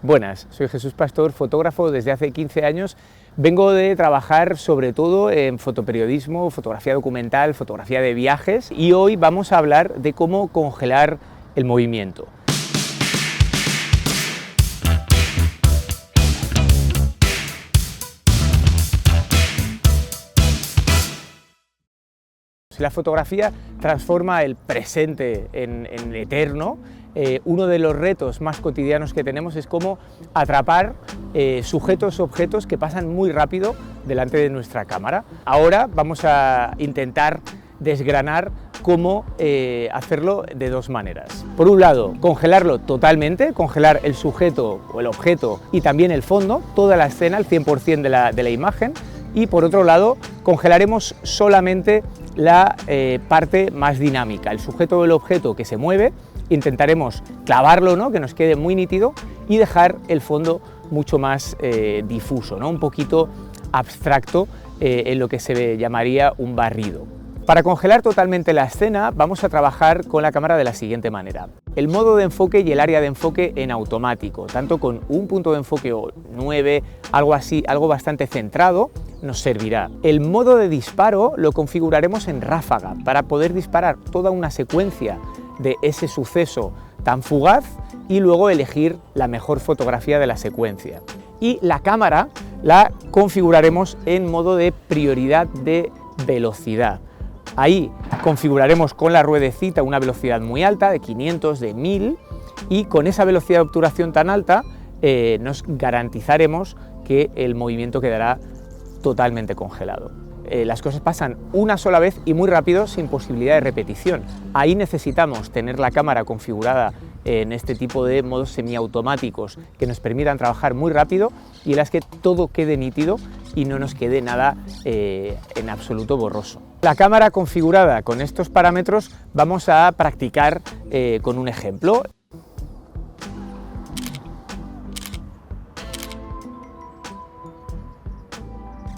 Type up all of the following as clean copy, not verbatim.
Buenas, soy Jesús Pastor, fotógrafo desde hace 15 años. Vengo de trabajar sobre todo en fotoperiodismo, fotografía documental, fotografía de viajes y hoy vamos a hablar de cómo congelar el movimiento. La fotografía transforma el presente en eterno. Uno de los retos más cotidianos que tenemos es cómo atrapar sujetos o objetos que pasan muy rápido delante de nuestra cámara. Ahora vamos a intentar desgranar cómo hacerlo de dos maneras. Por un lado, congelarlo totalmente, congelar el sujeto o el objeto y también el fondo, toda la escena, el 100% de la imagen. Y por otro lado, congelaremos solamente la parte más dinámica, el sujeto o el objeto que se mueve. Intentaremos clavarlo, ¿no?, que nos quede muy nítido y dejar el fondo mucho más difuso, ¿no?, un poquito abstracto, en lo que se llamaría un barrido. Para congelar totalmente la escena vamos a trabajar con la cámara de la siguiente manera. El modo de enfoque y el área de enfoque en automático, tanto con un punto de enfoque o 9, algo así, algo bastante centrado, nos servirá. El modo de disparo lo configuraremos en ráfaga para poder disparar toda una secuencia de ese suceso tan fugaz y luego elegir la mejor fotografía de la secuencia. Y la cámara la configuraremos en modo de prioridad de velocidad. Ahí configuraremos con la ruedecita una velocidad muy alta, de 500, de 1000, y con esa velocidad de obturación tan alta nos garantizaremos que el movimiento quedará totalmente congelado. Las cosas pasan una sola vez y muy rápido, sin posibilidad de repetición. Ahí necesitamos tener la cámara configurada en este tipo de modos semiautomáticos que nos permitan trabajar muy rápido y en las que todo quede nítido y no nos quede nada en absoluto borroso. La cámara configurada con estos parámetros vamos a practicar con un ejemplo.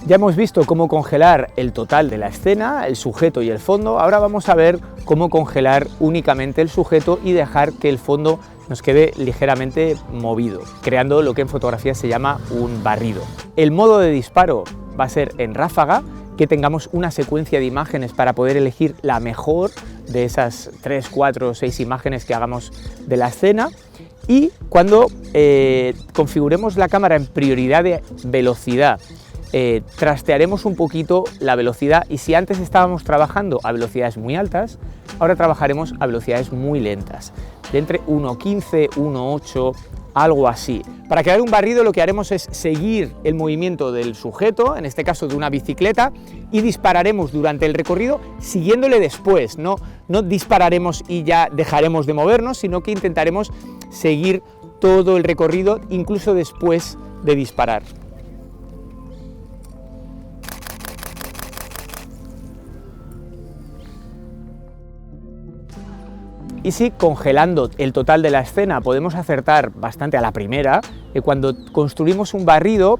Ya hemos visto cómo congelar el total de la escena, el sujeto y el fondo. Ahora vamos a ver cómo congelar únicamente el sujeto y dejar que el fondo nos quede ligeramente movido, creando lo que en fotografía se llama un barrido. El modo de disparo va a ser en ráfaga, que tengamos una secuencia de imágenes para poder elegir la mejor de esas 3, 4 o 6 imágenes que hagamos de la escena. Y cuando configuremos la cámara en prioridad de velocidad, trastearemos un poquito la velocidad y si antes estábamos trabajando a velocidades muy altas, ahora trabajaremos a velocidades muy lentas, de entre 1.15, 1.8, algo así. Para crear un barrido lo que haremos es seguir el movimiento del sujeto, en este caso de una bicicleta, y dispararemos durante el recorrido siguiéndole después. No dispararemos y ya dejaremos de movernos, sino que intentaremos seguir todo el recorrido incluso después de disparar. Y si congelando el total de la escena podemos acertar bastante a la primera, cuando construimos un barrido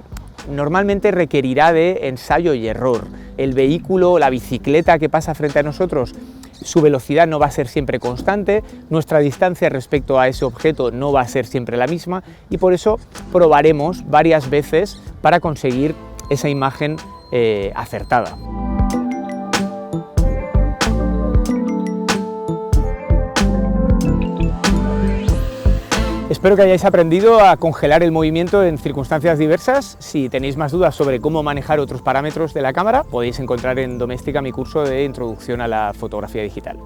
normalmente requerirá de ensayo y error. El vehículo, la bicicleta que pasa frente a nosotros, su velocidad no va a ser siempre constante, nuestra distancia respecto a ese objeto no va a ser siempre la misma y por eso probaremos varias veces para conseguir esa imagen acertada. Espero que hayáis aprendido a congelar el movimiento en circunstancias diversas. Si tenéis más dudas sobre cómo manejar otros parámetros de la cámara, podéis encontrar en Doméstica mi curso de Introducción a la Fotografía Digital.